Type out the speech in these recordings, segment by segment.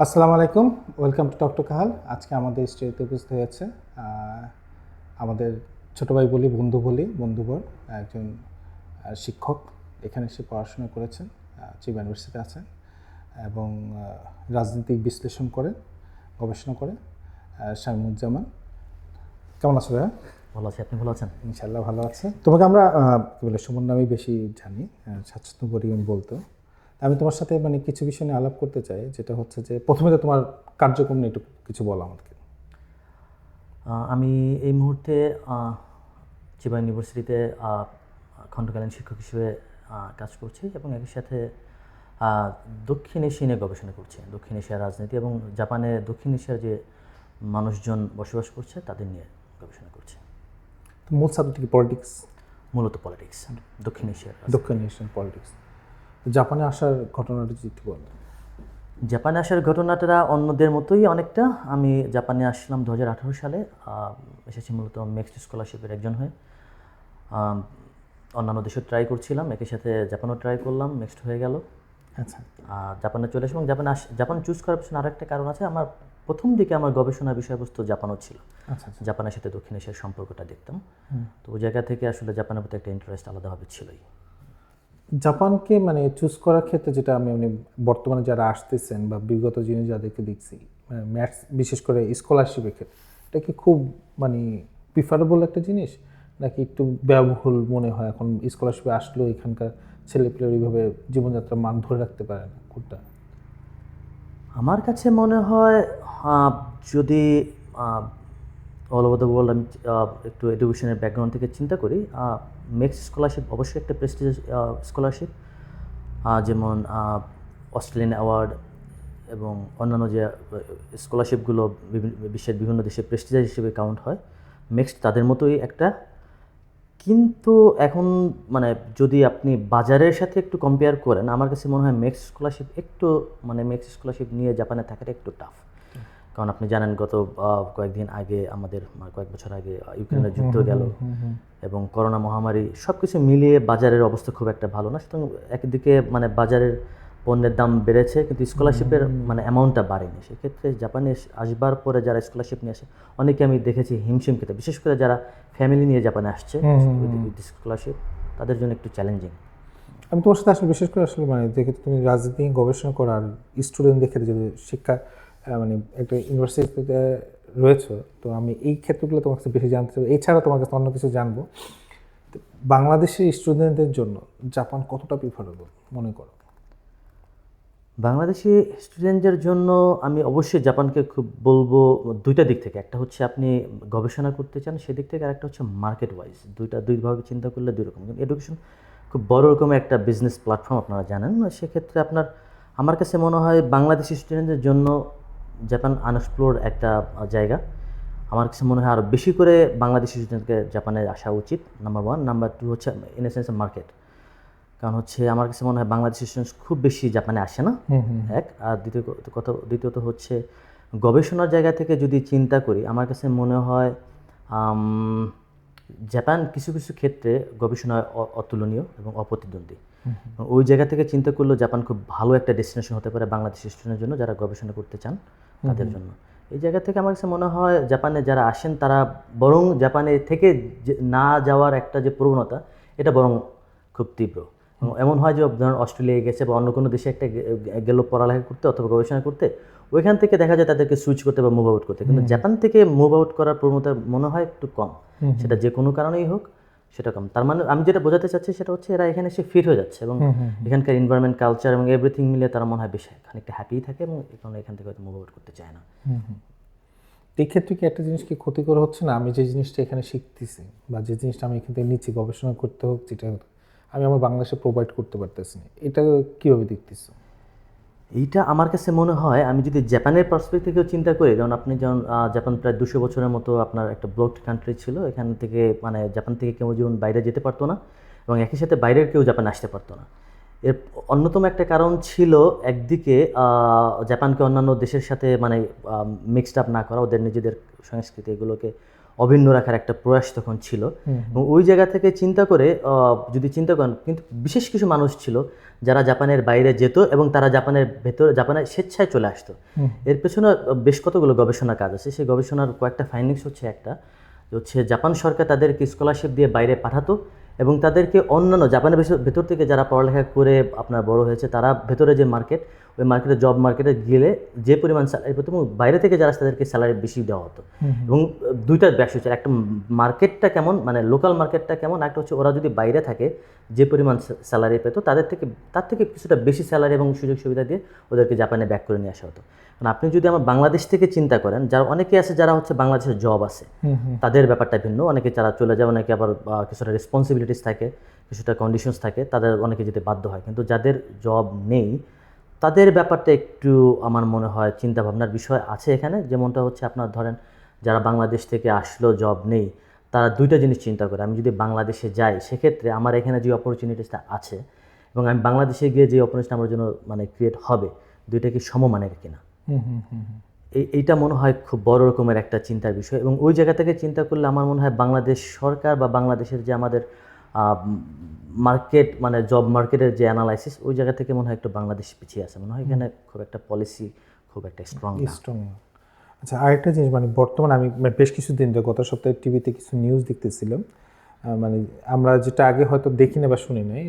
আসসালামু আলাইকুম, welcome to talk to কাহাল। আজকে আমাদের স্টুডিওতে উপস্থিত হয়েছে আমাদের ছোটো ভাই বলি, বন্ধুবর একজন শিক্ষক। এখানে সে পড়াশোনা করেছেন, চিবা ইউনিভার্সিটিতে আছেন এবং রাজনৈতিক বিশ্লেষণ করেন, গবেষণা করে। শামীমুজ্জামান, কেমন আছো ভাইয়া? ভালো আছি, আপনি ভালো আছেন? ইনশাল্লাহ ভালো আছে। তোমাকে আমরা কী বলে সুমন নামেই বেশি জানি, স্বাচ্ছন্দ্য করি বলতো। আমি তোমার সাথে কিছু বিষয় নিয়ে আলাপ করতে চাই, যেটা হচ্ছে যে প্রথমে তো তোমার কার্যক্রম নিয়ে একটু কিছু বলো আমাকে। আমি এই মুহূর্তে চিবা ইউনিভার্সিটিতে খণ্ডকালীন শিক্ষক হিসেবে কাজ করছি এবং একই সাথে দক্ষিণ এশিয়া নিয়ে গবেষণা করছি। দক্ষিণ এশিয়ার রাজনীতি এবং জাপানে দক্ষিণ এশিয়ার যে মানুষজন বসবাস করছে তাদের নিয়ে গবেষণা করছি। মূল সাবজেক্ট কি? পলিটিক্স? মূলত পলিটিক্স, দক্ষিণ এশিয়ান পলিটিক্স। জাপানে আসার ঘটনাটা যদি একটু বলো। জাপানে আসার ঘটনাটা অন্যদের মতোই অনেকটা। আমি জাপানে আসলাম 2018 সালে, এসেছি মূলত মিক্সড স্কলারশিপের একজন হয়ে। অন্যান্য দেশেও ট্রাই করছিলাম, একই সাথে জাপানও ট্রাই করলাম, মিক্সড হয়ে গেল। আচ্ছা, জাপানে চলে আসলাম। জাপান চুজ করার পিছনে আরও একটা কারণ আছে। আমার প্রথম দিকে আমার গবেষণার বিষয়বস্তু জাপানও ছিল। আচ্ছা, জাপানের সাথে দক্ষিণ এশিয়ার সম্পর্কটা দেখতাম, তো ওই জায়গা থেকে আসলে জাপানের প্রতি একটা ইন্টারেস্ট আলাদাভাবে ছিলই। জাপানকে চুজ করার ক্ষেত্রে যেটা আমি বর্তমানে যারা আসতেছেন বা বিগত জিনিস যাদেরকে দেখছি, ম্যাথস বিশেষ করে স্কলারশিপের ক্ষেত্রে, এটা কি খুব প্রিফারেবল একটা জিনিস, নাকি একটু ব্যয়বহুল মনে হয়? এখন স্কলারশিপে আসলেও এখানকার ছেলেপেলে ওইভাবে জীবনযাত্রার মান ধরে রাখতে পারে না, কোনটা? আমার কাছে মনে হয় যদি অল ওভার দ্য ওয়ার্ল্ড আমি একটু এডুকেশনের ব্যাকগ্রাউন্ড থেকে চিন্তা করি, মিক্সড স্কলারশিপ অবশ্যই একটা প্রেস্টিজিয়াস স্কলারশিপ, যেমন অস্ট্রেলিয়ান অ্যাওয়ার্ড এবং অন্যান্য যে স্কলারশিপগুলো বিশ্বের বিভিন্ন দেশে প্রেস্টিজিয়াস হিসেবে কাউন্ট হয়, মিক্সড তাদের মতোই একটা। কিন্তু এখন যদি আপনি বাজারের সাথে একটু কম্পেয়ার করেন, আমার কাছে মনে হয় মিক্সড স্কলারশিপ নিয়ে জাপানে থাকাটা একটু টাফ। কারণ আপনি জানেন গত কয়েকদিন আগে কয়েক বছর আগে ইউক্রেনের যুদ্ধ গেল এবং করোনা মহামারী, সব কিছু মিলিয়ে বাজারের অবস্থা খুব একটা ভালো না। সুতরাং একদিকে বাজারের পণ্যের দাম বেড়েছে, কিন্তু স্কলারশিপের অ্যামাউন্টটা বাড়েনি। সেক্ষেত্রে জাপানে আসবার পরে যারা স্কলারশিপ নিয়ে আসে, অনেকে আমি দেখেছি হিমশিম খেতে, বিশেষ করে যারা ফ্যামিলি নিয়ে জাপানে আসছে উইথ স্কলারশিপ, তাদের জন্য একটু চ্যালেঞ্জিং। আমি তোমার সাথে আসলে বিশেষ করে দেখে তুমি রাজনীতি গবেষণা করো আর স্টুডেন্ট দেখে যদি শিক্ষা একটা ইউনিভার্সিটিতে রয়েছে, তো আমি এই ক্ষেত্রগুলো তোমার কাছে বেশি জানতে চাই। এছাড়া তোমার কাছে অন্য কিছু জানবো। বাংলাদেশের স্টুডেন্টদের জন্য জাপান কতটা প্রিফারেবল মনে করো? বাংলাদেশি স্টুডেন্টদের জন্য আমি অবশ্যই জাপানকে খুব বলবো দুইটা দিক থেকে। একটা হচ্ছে আপনি গবেষণা করতে চান সেদিক থেকে, আর একটা হচ্ছে মার্কেট ওয়াইজ। দুইভাবে চিন্তা করলে দুই রকম। এডুকেশন খুব বড় রকমের একটা বিজনেস প্ল্যাটফর্ম, আপনারা জানেন। সেক্ষেত্রে আমার কাছে মনে হয় বাংলাদেশি স্টুডেন্টদের জন্য জাপান আনএক্সপ্লোরড একটা জায়গা। আমার কাছে মনে হয় আরও বেশি করে বাংলাদেশি স্টুডেন্টকে জাপানে আসা উচিত, নাম্বার 1। নাম্বার 2 হচ্ছে ইন এ সেন্স মার্কেট। কারণ হচ্ছে আমার কাছে মনে হয় বাংলাদেশি স্টুডেন্টস খুব বেশি জাপানে আসে না, এক। আর দ্বিতীয়ত হচ্ছে গবেষণার জায়গা থেকে যদি চিন্তা করি, আমার কাছে মনে হয় জাপান কিছু কিছু ক্ষেত্রে গবেষণায় অতুলনীয় এবং অপ্রতিদ্বন্দ্বী। ওই জায়গা থেকে চিন্তা করলেও জাপান খুব ভালো একটা ডেস্টিনেশন হতে পারে বাংলাদেশি স্টুডেন্টের জন্য, যারা গবেষণা করতে চান তাদের জন্য। এই জায়গা থেকে আমার কাছে মনে হয় জাপানে যারা আসেন তারা বরং জাপানে থেকে না যাওয়ার একটা যে প্রবণতা, এটা বরং খুব তীব্র। এমন হয় যে ধরুন অস্ট্রেলিয়ায় গেছে বা অন্য কোনো দেশে একটা গেল পড়ালেখা করতে অথবা গবেষণা করতে, ওইখান থেকে দেখা যায় তাদেরকে সুইচ করতে বা মুভ আউট করতে। কিন্তু জাপান থেকে মুভ আউট করার প্রবণতা মনে হয় একটু কম, সেটা যে কোনো কারণেই হোক সেটা কম। তার মানে আমি যেটা বোঝাতে চাচ্ছি সেটা হচ্ছে এরা এখানে এসে ফিট হয়ে যাচ্ছে এবং এখানকার এনভায়রনমেন্ট, কালচার এবং এভরিথিং মিলে তারা মনে হয় বেশ খানিকটা হ্যাপিই থাকে এবং এখান থেকে হয়তো মুভ আউট করতে চায় না। এই ক্ষেত্রে কি একটা জিনিস কি ক্ষতিকর হচ্ছে না? আমি যে জিনিসটা এখানে শিখতেছি বা যে জিনিসটা আমি এখান থেকে নিচ্ছি, গবেষণা করতে হোক, যেটা আমি আমার বাংলাদেশে প্রোভাইড করতে পারতেছি না, এটা কীভাবে দেখতেছো? এইটা আমার কাছে মনে হয়, আমি যদি জাপানের পার্সপেক্টিভ থেকেও চিন্তা করি, যেমন আপনি জাপান প্রায় 200 বছরের মতো আপনার একটা ব্লকড কান্ট্রি ছিল। এখান থেকে জাপান থেকে কেউ যেমন বাইরে যেতে পারতো না এবং একই সাথে বাইরের কেউ জাপানে আসতে পারতো না। এর অন্যতম একটা কারণ ছিল একদিকে জাপানকে অন্যান্য দেশের সাথে মিক্সড আপ না করা, ওদের নিজেদের সংস্কৃতি এগুলোকে অভিন্ন রাখার একটা প্রয়াস তখন ছিল। এবং ওই জায়গা থেকে চিন্তা করে যদি চিন্তা করেন, কিন্তু বিশেষ কিছু মানুষ ছিল যারা জাপানের বাইরে যেত এবং তারা জাপানের স্বেচ্ছায় চলে আসতো। এর পেছনে বেশ কতগুলো গবেষণা কাজ আছে। সেই গবেষণার কয়েকটা ফাইন্ডিংস হচ্ছে একটা হচ্ছে জাপান সরকার তাদেরকে স্কলারশিপ দিয়ে বাইরে পাঠাতো এবং তাদেরকে অন্যান্য জাপানের ভেতর থেকে যারা পড়ালেখা করে আপনার বড় হয়েছে তারা ভেতরে যে মার্কেট, ওই মার্কেটে জব মার্কেটে গেলে যে পরিমাণ স্যালারি পেত এবং বাইরে থেকে যারা তাদেরকে স্যালারি বেশি দেওয়া হতো। এবং দুইটা ব্যবসা হচ্ছে, একটা মার্কেটটা কেমন, মানে লোকাল মার্কেটটা কেমন, একটা হচ্ছে ওরা যদি বাইরে থাকে যে পরিমাণ স্যালারি পেত তার থেকে কিছুটা বেশি স্যালারি এবং সুযোগ সুবিধা দিয়ে ওদেরকে জাপানে ব্যাক করে নিয়ে আসা হতো। কারণ আপনি যদি আমার বাংলাদেশ থেকে চিন্তা করেন, যারা অনেকে আছে যারা হচ্ছে বাংলাদেশের জব আছে, তাদের ব্যাপারটা ভিন্ন। অনেকে যারা চলে যায়, অনেকে আবার কিছুটা রেসপন্সিবিলিটিস থাকে, কিছুটা কন্ডিশনস থাকে, তাদের অনেকে যেতে বাধ্য হয়। কিন্তু যাদের জব নেই তাদের ব্যাপারটা একটু আমার মনে হয় চিন্তা ভাবনার বিষয় আছে এখানে। যেমনটা হচ্ছে আপনার ধরেন যারা বাংলাদেশ থেকে আসলো, জব নেই, তারা দুইটা জিনিস চিন্তা করে, আমি যদি বাংলাদেশে যাই সেক্ষেত্রে আমার এখানে যে অপরচুনিটিসটা আছে এবং আমি বাংলাদেশে গিয়ে যে অপরচুনিটি আমার জন্য মানে ক্রিয়েট হবে, দুইটা কি সমমানের কিনা, এইটা মনে হয় খুব বড় রকমের একটা চিন্তার বিষয়। এবং ওই জায়গা থেকে চিন্তা করলে আমার মনে হয় বাংলাদেশ সরকার বা বাংলাদেশের যে আমাদের মার্কেট, মানে জব মার্কেটের যে অ্যানালাইসিস, ওই জায়গা থেকে মনে হয় একটু বাংলাদেশ পিছিয়ে আছে। মনে হয় এখানে খুব একটা পলিসি খুব একটা স্ট্রং। আচ্ছা, আরেকটা জিনিস, মানে বর্তমানে আমি বেশ কিছুদিন ধরে, গত সপ্তাহে টিভিতে কিছু নিউজ দেখতেছিলাম, মানে আমরা যেটা আগে হয়তো দেখি না বা শুনি নাই,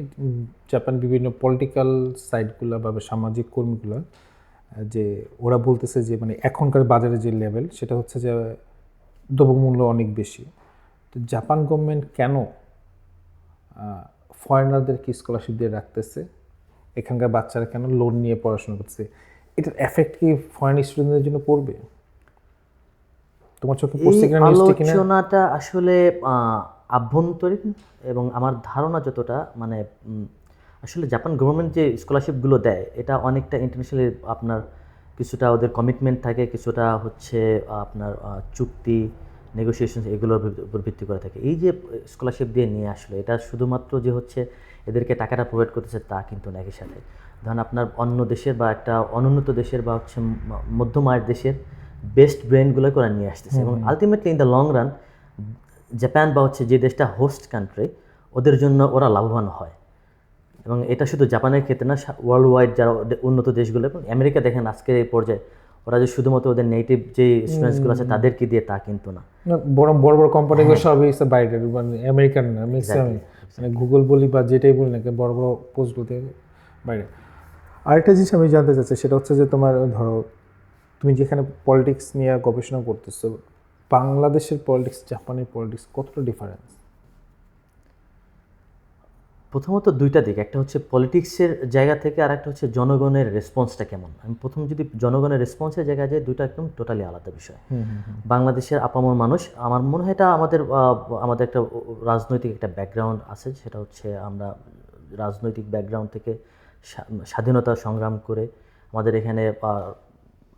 জাপান বিভিন্ন পলিটিক্যাল সাইডগুলো বা সামাজিক কর্মীগুলো যে ওরা বলতেছে যে মানে এখনকার বাজারে যে লেভেল, সেটা হচ্ছে যে দ্রব্যমূল্য অনেক বেশি। তো জাপান গভর্নমেন্ট কেন ফরেনারদেরকে স্কলারশিপ দিয়ে রাখতেছে, এখানকার বাচ্চারা কেন লোন নিয়ে পড়াশোনা করতেছে, এটার এফেক্ট কি ফরেন স্টুডেন্টদের জন্য পড়বে? তোমার চোখে পড়ছে কিনা নিউজটা কিনা? আলোচনাটা আসলে আভ্যন্তরীণ এবং আমার ধারণা যতটা মানে আসলে জাপান গভর্নমেন্ট যে স্কলারশিপগুলো দেয় এটা অনেকটা ইন্টারন্যাশনালি আপনার কিছুটা ওদের কমিটমেন্ট থাকে, কিছুটা হচ্ছে আপনার চুক্তি, নেগোসিয়েশন, এগুলোর উপর ভিত্তি করে থাকে। এই যে স্কলারশিপ দিয়ে নিয়ে আসলো, এটা শুধুমাত্র যে হচ্ছে এদেরকে টাকাটা প্রোভাইড করতেছে তা কিন্তু না। একই সাথে ধরেন আপনার অন্য দেশের বা একটা অনুন্নত দেশের বা হচ্ছে মধ্যম আয়ের দেশের বেস্ট ব্রেনগুলো করে নিয়ে আসতেছে এবং ultimately in the long run Japan বা হচ্ছে যে দেশটা হোস্ট কান্ট্রি, ওদের জন্য ওরা লাভবান হয়। এবং এটা শুধু জাপানের ক্ষেত্রে না, ওয়ার্ল্ড ওয়াইড যারা উন্নত দেশগুলো এবং আমেরিকা দেখেন আজকের এই পর্যায়ে ওরা যে শুধুমাত্র ওদের নেটিভ যে স্টুডেন্টসগুলো আছে তাদেরকে দিয়ে তা কিন্তু না, বড় বড় বড় কোম্পানিগুলো সবই বাইরের, মানে আমেরিকান না, ম্যাক্সিমাম মানে গুগল বলি বা যেটাই বলি না, বড় বড় পোস্টগুলোতে বাইরে। আরেকটা জিনিস আমি জানতে চাচ্ছি, সেটা হচ্ছে যে তোমার ধরো তুমি যেখানে পলিটিক্স নিয়ে গবেষণা করতেছো, বাংলাদেশের পলিটিক্স জাপানের পলিটিক্স কতটা ডিফারেন্স? প্রথমত দুইটা দিক, একটা হচ্ছে পলিটিক্সের জায়গা থেকে আর একটা হচ্ছে জনগণের রেসপন্সটা কেমন। আমি প্রথম যদি জনগণের রেসপন্সের জায়গায় যাই, দুইটা একদম টোটালি আলাদা বিষয়। বাংলাদেশের আপামর মানুষ, আমার মনে হয় এটা আমাদের একটা রাজনৈতিক একটা ব্যাকগ্রাউন্ড আছে, সেটা হচ্ছে আমরা রাজনৈতিক ব্যাকগ্রাউন্ড থেকে স্বাধীনতা সংগ্রাম করে আমাদের এখানে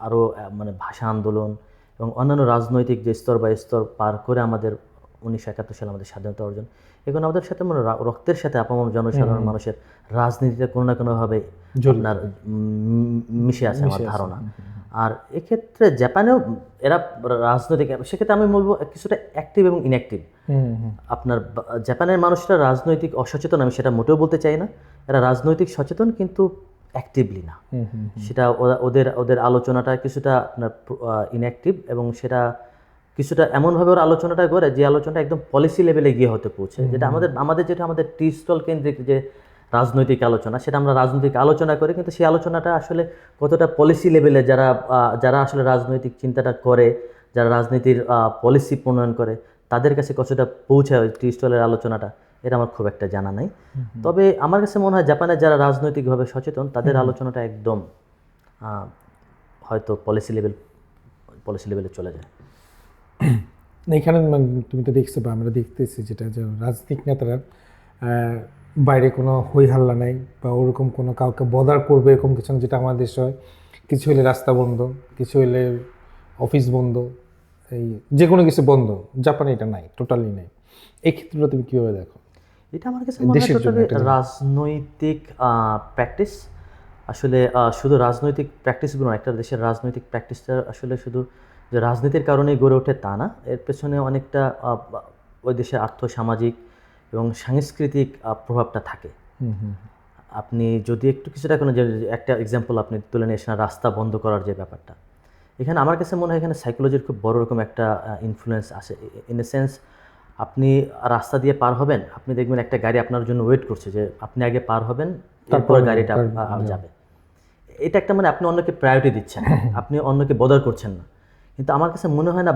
আরও মানে ভাষা আন্দোলন এবং অন্যান্য রাজনৈতিক যে স্তর বা স্তর পার করে আমাদের 1971 সালে আমাদের স্বাধীনতা অর্জন, এখন আমাদের সাথে মানে রক্তের সাথে আপামর জনসাধারণ মানুষের রাজনীতিতে কোনো না কোনোভাবে আপনার মিশে আছে আমার ধারণা। আর এক্ষেত্রে জাপানেও এরা রাজনৈতিক, সেক্ষেত্রে আমি বলবো কিছুটা অ্যাক্টিভ এবং ইনঅ্যাক্টিভ। আপনার জাপানের মানুষরা রাজনৈতিক অসচেতন আমি সেটা মোটেও বলতে চাই না, এরা রাজনৈতিক সচেতন কিন্তু অ্যাক্টিভলি না। সেটা ওদের আলোচনাটা কিছুটা আপনার ইনঅ্যাক্টিভ এবং সেটা কিছুটা এমনভাবে ওরা আলোচনাটা করে যে আলোচনাটা একদম পলিসি লেভেলে গিয়ে হতে পৌঁছে, যেটা আমাদের টি স্টল কেন্দ্রিক যে রাজনৈতিক আলোচনা, সেটা আমরা রাজনৈতিক আলোচনা করি, কিন্তু সেই আলোচনাটা আসলে কতটা পলিসি লেভেলে যারা আসলে রাজনৈতিক চিন্তাটা করে, যারা রাজনীতির পলিসি প্রণয়ন করে, তাদের কাছে কতটা পৌঁছায় ওই টি স্টলের আলোচনাটা, এটা আমার খুব একটা জানা নাই। তবে আমার কাছে মনে হয় জাপানের যারা রাজনৈতিকভাবে সচেতন তাদের আলোচনাটা একদম হয়তো পলিসি লেভেলে চলে যায়। এখানে তুমি তো দেখছো বা আমরা দেখতেছি যেটা, যে রাজনৈতিক নেতারা বাইরে কোনো হই হাল্লা নাই বা ওরকম কোনো কাউকে বদার করবে এরকম কিছু না, যেটা আমাদের দেশে হয়। কিছু হলে রাস্তা বন্ধ, কিছু হলে অফিস বন্ধ, এই যে কোনো কিছু বন্ধ। জাপানে এটা নাই, টোটালি নাই। এই ক্ষেত্রটা তুমি কীভাবে দেখো? এটা আমার কাছে মনে হয় টোটালি রাজনৈতিক প্র্যাকটিস। আসলে শুধু রাজনৈতিক প্র্যাকটিসগুলো, একটা দেশের রাজনৈতিক প্র্যাকটিসটা আসলে শুধু যে রাজনীতির কারণেই গড়ে ওঠে তা না, এর পেছনে অনেকটা ওই দেশের আর্থসামাজিক এবং সাংস্কৃতিক প্রভাবটা থাকে। আপনি যদি একটু কিছুটা কোনো যে একটা এক্সাম্পল আপনি তুলে নিয়ে এসেছেন রাস্তা বন্ধ করার যে ব্যাপারটা, এখানে আমার কাছে মনে হয় এখানে সাইকোলজির খুব বড় রকম একটা ইনফ্লুয়েন্স আসে। ইন এ সেন্স, আপনি রাস্তা দিয়ে পার হবেন, আপনি দেখবেন একটা গাড়ি আপনার জন্য ওয়েট করছে যে আপনি আগে পার হবেন, তারপর গাড়িটা যাবে। এটা একটা মানে আপনি অন্যকে প্রায়োরিটি দিচ্ছেন, আপনি অন্যকে বদার করছেন না। কিন্তু আমার কাছে মনে হয় না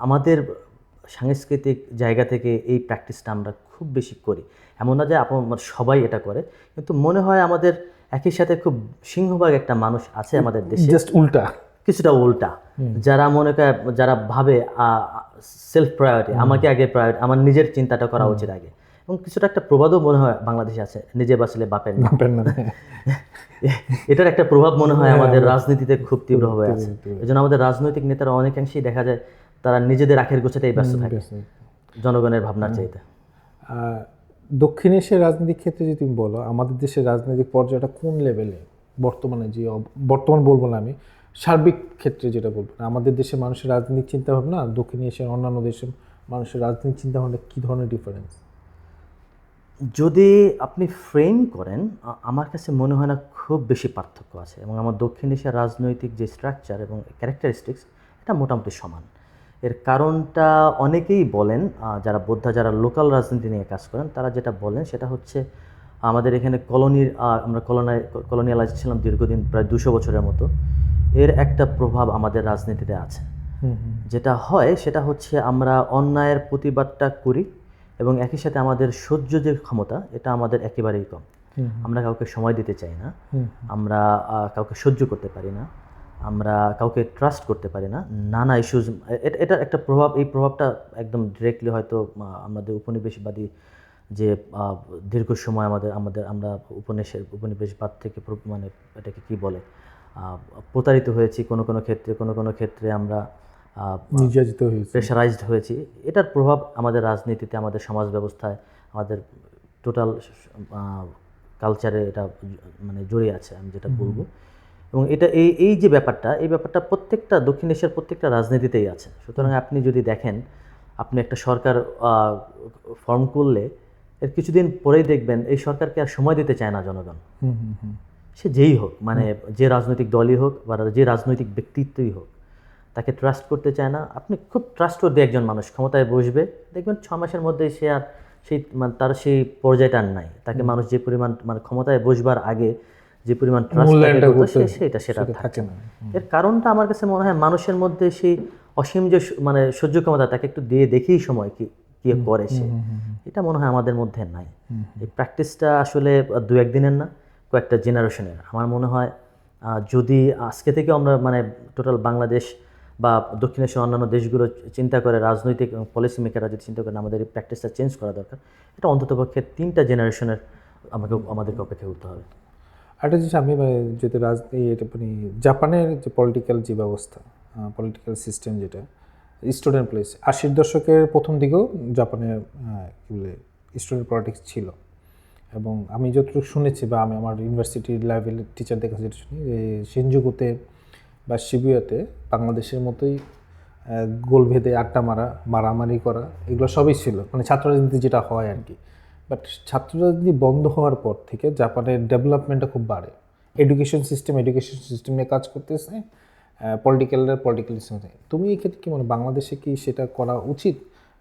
আমাদের সাংস্কৃতিক জায়গা থেকে এই প্র্যাকটিসটা আমরা খুব বেশি করি। এমন না যে সবাই এটা করে, কিন্তু মনে হয় আমাদের একই সাথে খুব সিংহভাগ একটা মানুষ আছে আমাদের দেশে জাস্ট উল্টা, কিছুটা উল্টা, যারা মনে করে, যারা ভাবে সেলফ প্রায়োরিটি, আমাকে আগে প্রায়োরিটি, আমার নিজের চিন্তাটা করা উচিত আগে। এবং কিছুটা একটা প্রবাদও মনে হয় বাংলাদেশে আছে, নিজে বাঁচলে বাপের নাম। এটার একটা প্রভাব মনে হয় আমাদের রাজনীতিতে খুব তীব্রভাবে আছে। এই জন্য আমাদের রাজনৈতিক নেতারা অনেকাংশেই দেখা যায় তারা নিজেদের আখের গোছাতেই ব্যস্ত থাকে জনগণের ভাবনার চাইতে। দক্ষিণ এশিয়ার রাজনৈতিক ক্ষেত্রে যদি তুমি বলো, আমাদের দেশের রাজনৈতিক পর্যায়টা কোন লেভেলে বর্তমানে, যে বর্তমান বলবো না, আমি সার্বিক ক্ষেত্রে যেটা বলবো, আমাদের দেশের মানুষের রাজনৈতিক চিন্তাভাবনা আর দক্ষিণ এশিয়ার অন্যান্য দেশের মানুষের রাজনৈতিক চিন্তাভাবনা কী ধরনের ডিফারেন্স? যদি আপনি ফ্রেম করেন, আমার কাছে মনে হয় না খুব বেশি পার্থক্য আছে। এবং আমার দক্ষিণ এশিয়ার রাজনৈতিক যে স্ট্রাকচার এবং ক্যারেক্টারিস্টিক্স, এটা মোটামুটি সমান। এর কারণটা অনেকেই বলেন, যারা বোদ্ধা, যারা লোকাল রাজনীতি নিয়ে কাজ করেন, তারা যেটা বলেন সেটা হচ্ছে আমাদের এখানে আমরা কলোনিয়ালাইজ ছিলাম দীর্ঘদিন, প্রায় 200 বছরের মতো। এর একটা প্রভাব আমাদের রাজনীতিতে আছে। যেটা হয় সেটা হচ্ছে আমরা অন্যায়ের প্রতিবাদটা করি এবং একই সাথে আমাদের সহ্য যে ক্ষমতা, এটা আমাদের একেবারেই কম। আমরা কাউকে সময় দিতে চাই না, আমরা কাউকে সহ্য করতে পারি না, আমরা কাউকে ট্রাস্ট করতে পারি না, নানা ইস্যুজ। এটা একটা প্রভাব। এই প্রভাবটা একদম ডিরেক্টলি হয়তো আমাদের উপনিবেশবাদী যে দীর্ঘ সময় আমরা উপনিবেশবাদ থেকে মানে এটাকে কি বলে, প্রতারিত হয়েছি কোনো কোনো ক্ষেত্রে আমরা নির্যাতিত হয়েছি, প্রেশারাইজড হয়েছি। এটার প্রভাব আমাদের রাজনীতিতে, আমাদের সমাজ ব্যবস্থায়, আমাদের টোটাল কালচারে এটা মানে জড়িয়ে আছে, আমি যেটা বলবো। এবং এটা এই যে ব্যাপারটা প্রত্যেকটা দক্ষিণ এশিয়ার প্রত্যেকটা রাজনীতিতেই আছে। সুতরাং আপনি যদি দেখেন, আপনি একটা সরকার ফর্ম করলে এর কিছুদিন পরেই দেখবেন এই সরকারকে আর সময় দিতে চায় না জনগণ। সে যেই হোক, মানে যে রাজনৈতিক দলই হোক বা যে রাজনৈতিক ব্যক্তিত্বই হোক, তাকে ট্রাস্ট করতে চায় না। আপনি খুব ট্রাস্ট করতে একজন মানুষ ক্ষমতায় বসবে, দেখবেন 6 মাসের মধ্যে সে আর তার সেই পর্যায়টা আর নাই। তাকে মানুষ যে পরিমাণ মানে ক্ষমতায় বসবার আগে যে পরিমাণ ট্রাস্ট সেটা থাকে না। এর কারণটা আমার কাছে মনে হয় মানুষের মধ্যে সেই অসীম যে মানে সহ্য ক্ষমতা, তাকে একটু দিয়ে দেখেই সময় কি করে সে, এটা মনে হয় আমাদের মধ্যে নাই। এই প্র্যাকটিসটা আসলে 2-1 দিনের না, কয়েকটা জেনারেশনের। আমার মনে হয় যদি আজকে থেকে আমরা মানে টোটাল বাংলাদেশ বা দক্ষিণ এশিয়ার অন্যান্য দেশগুলো চিন্তা করে, রাজনৈতিক এবং পলিসি মেকাররা যদি চিন্তা করেন আমাদের এই প্র্যাকটিসটা চেঞ্জ করা দরকার, এটা অন্ততপক্ষে 3টা জেনারেশনের আমাদেরকে অপেক্ষা করতে হবে। একটা জিনিস আমি যদি এটা মানে জাপানের যে পলিটিক্যাল যে ব্যবস্থা, পলিটিক্যাল সিস্টেম, যেটা স্টুডেন্ট প্লেস 80-র দশকের প্রথম দিকেও জাপানের কী বলে স্টুডেন্ট পলিটিক্স ছিল। এবং আমি যতটুকু শুনেছি বা আমি আমার ইউনিভার্সিটি লেভেলের টিচারদের কাছে যেটা শুনি, যে শিনজুকুতে বা শিবুয়াতে বাংলাদেশের মতোই গোলভেদে আড্ডা মারামারি করা, এগুলো সবই ছিল, মানে ছাত্র রাজনীতি যেটা হয় আর কি। বাট ছাত্র রাজনীতি বন্ধ হওয়ার পর থেকে জাপানের ডেভেলপমেন্টটা খুব বাড়ে। এডুকেশন সিস্টেম নিয়ে কাজ করতেছে, পলিটিক্যাল সিস্টেম। তুমি এই ক্ষেত্রে কি মনে, বাংলাদেশে কি সেটা করা উচিত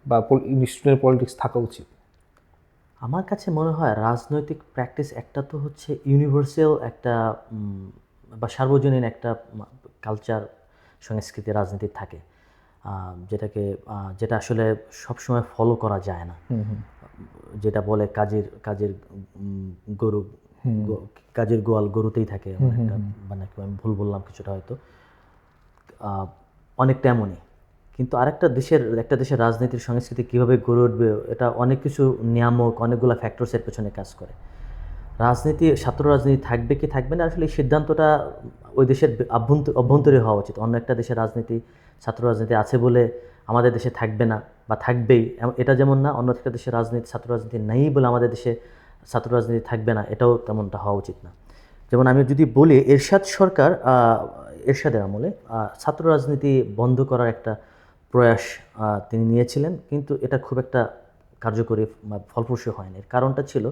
বা স্টুডেন্ট পলিটিক্স থাকা উচিত? আমার কাছে মনে হয় রাজনৈতিক প্র্যাকটিস একটা তো হচ্ছে ইউনিভার্সাল একটা বা সার্বজনীন একটা কালচার, সংস্কৃতি, রাজনীতি থাকে, যেটা আসলে সবসময় ফলো করা যায় না। যেটা বলে কাজের গরু, কাজের গোয়াল গরুতেই থাকে, মানে আমি ভুল বললাম কিছুটা হয়তো, অনেকটা এমনই। কিন্তু একটা দেশের রাজনীতির সংস্কৃতি কীভাবে গড়ে উঠবে, এটা অনেক কিছু নিয়ামক, অনেকগুলো ফ্যাক্টরসের পেছনে কাজ করে। ছাত্র রাজনীতি থাকবে কি থাকবে না, আসলে এই সিদ্ধান্তটা ওই দেশের অভ্যন্তরীণ হওয়া উচিত। অন্য একটা দেশের ছাত্র রাজনীতি আছে বলে আমাদের দেশে থাকবে না বা থাকবেই, এটা যেমন না, অন্য একটা দেশের ছাত্র রাজনীতি নেই বলে আমাদের দেশে ছাত্র রাজনীতি থাকবে না, এটাও তেমনটা হওয়া উচিত না। যেমন আমি যদি বলি, এরশাদ সরকার এরশাদের আমলে ছাত্র রাজনীতি বন্ধ করার একটা প্রয়াস তিনি নিয়েছিলেন, কিন্তু এটা খুব একটা কার্যকরী বা ফলপ্রসূ হয়নি। এর কারণটা ছিল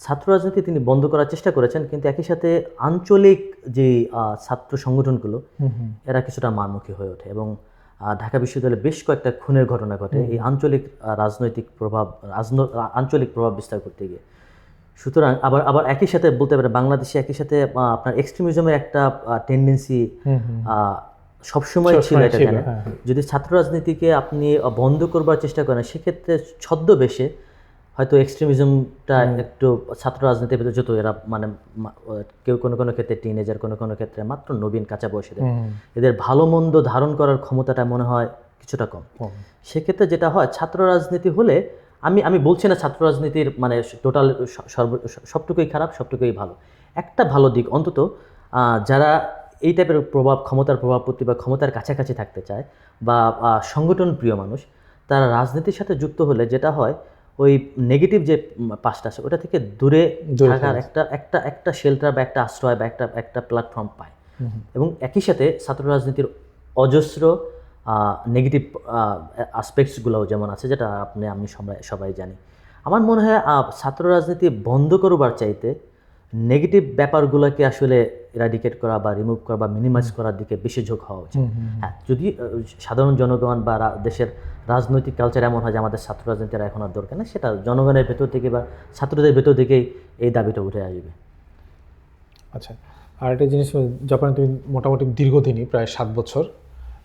ছাত্র রাজনীতি তিনি বন্ধ করার চেষ্টা করেছেন, কিন্তু একই সাথে আঞ্চলিক যে ছাত্র সংগঠনগুলো এরা কিছুটা মারমুখী হয়ে ওঠে এবং ঢাকা বিশ্ববিদ্যালয়ে বেশ কয়েকটা খুনের ঘটনা ঘটে এই আঞ্চলিক রাজনৈতিক প্রভাব আঞ্চলিক প্রভাব বিস্তার করতে গিয়ে। সুতরাং আবার আবার একই সাথে বলতে পারে বাংলাদেশে একই সাথে আপনার এক্সট্রিমিজমের একটা টেন্ডেন্সি সবসময় ছিল এখানে। যদি ছাত্র রাজনীতিকে আপনি বন্ধ করবার চেষ্টা করেন, সেক্ষেত্রে ছদ্মবেশে হয়তো এক্সট্রিমিজমটা একটু ছাত্র রাজনীতির ভিতরে যত এরা মানে কেউ কোনো কোনো ক্ষেত্রে টিনেজার, কোনো কোনো ক্ষেত্রে মাত্র নবীন কাঁচা বয়সীদের, এদের ভালো মন্দ ধারণ করার ক্ষমতাটা মনে হয় কিছুটা কম। সেক্ষেত্রে যেটা হয়, ছাত্র রাজনীতি হলে আমি বলছি না ছাত্র রাজনীতির মানে টোটাল সবটুকুই খারাপ সবটুকুই ভালো। একটা ভালো দিক অন্তত, যারা এই টাইপের ক্ষমতার প্রভাব প্রতি বা ক্ষমতার কাছাকাছি থাকতে চায় বা সংগঠন প্রিয় মানুষ, তারা রাজনীতির সাথে যুক্ত হলে যেটা হয়, ওই নেগেটিভ যে পাশটা আছে ওটা থেকে দূরে থাকার একটা শেল্টার বা একটা আশ্রয় বা একটা প্ল্যাটফর্ম পায়। এবং একই সাথে ছাত্র রাজনীতির অজস্র নেগেটিভ আসপেক্টসগুলোও যেমন আছে, যেটা আমি সবাই জানি। আমার মনে হয় ছাত্র রাজনীতি বন্ধ করবার চাইতে নেগেটিভ ব্যাপারগুলোকে আসলে এরাডিকেট করা বা রিমুভ করা বা মিনিমাইজ করার দিকে বেশি ঝোঁক হওয়া উচিত। হ্যাঁ, যদি সাধারণ জনগণ বা দেশের রাজনৈতিক কালচার এমন হয় যে আমাদের ছাত্র রাজনীতির এখন আর দরকার নেই, সেটা জনগণের ভেতর থেকে বা ছাত্রদের ভেতর থেকেই এই দাবিটা উঠে আসবে। আচ্ছা, আর একটা জিনিস, জাপানে তুমি মোটামুটি দীর্ঘদিনই প্রায় 7 বছর,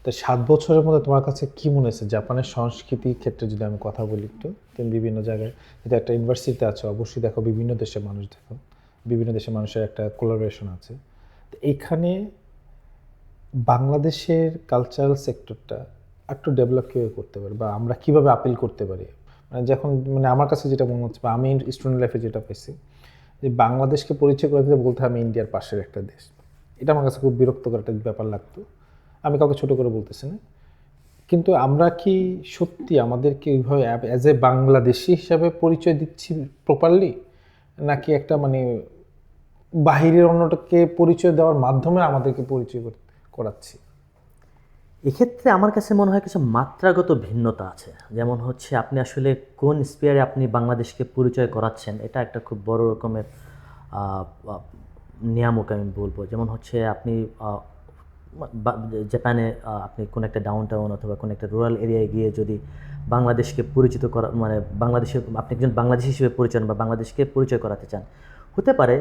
তো 7 বছরের মধ্যে তোমার কাছে কী মনে হয়েছে জাপানের সংস্কৃতির ক্ষেত্রে? যদি আমি কথা বলি একটু, তুমি বিভিন্ন জায়গায় যদি একটা ইউনিভার্সিটিতে আছো, অবশ্যই দেখো বিভিন্ন দেশের মানুষ, দেখো বিভিন্ন দেশের মানুষের একটা কোলাবোরেশন আছে। তো এইখানে বাংলাদেশের কালচারাল সেক্টরটা একটু ডেভেলপ কীভাবে করতে পারি বা আমরা কীভাবে আপিল করতে পারি? মানে যখন মানে আমার কাছে যেটা মনে হচ্ছে বা আমি স্টুডেন্ট লাইফে যেটা পাইছি, যে বাংলাদেশকে পরিচয় করে দিতে বলতে আমি ইন্ডিয়ার পাশের একটা দেশ, এটা আমার কাছে খুব বিরক্তকর একটা ব্যাপার লাগতো। আমি কাউকে ছোটো করে বলতেছি না, কিন্তু আমরা কি সত্যি আমাদেরকে ওইভাবে অ্যাজ এ বাংলাদেশি হিসাবে পরিচয় দিচ্ছি প্রপারলি, নাকি একটা মানে বাহিরের অন্যটাকে পরিচয় দেওয়ার মাধ্যমে আমাদেরকে পরিচয় করাচ্ছি? এক্ষেত্রে আমার কাছে মনে হয় কিছু মাত্রাগত ভিন্নতা আছে। যেমন হচ্ছে আপনি আসলে কোন স্পিয়ারে আপনি বাংলাদেশকে পরিচয় করাচ্ছেন, এটা একটা খুব বড় রকমের নিয়ামক আমি বলবো। যেমন হচ্ছে আপনি জাপানে আপনি কোনো একটা ডাউন টাউন অথবা কোনো একটা রুরাল এরিয়ায় গিয়ে যদি বাংলাদেশকে পরিচিত করা মানে বাংলাদেশের আপনি একজন বাংলাদেশি হিসেবে পরিচয় বা বাংলাদেশকে পরিচয় করাতে চান, হতে পারে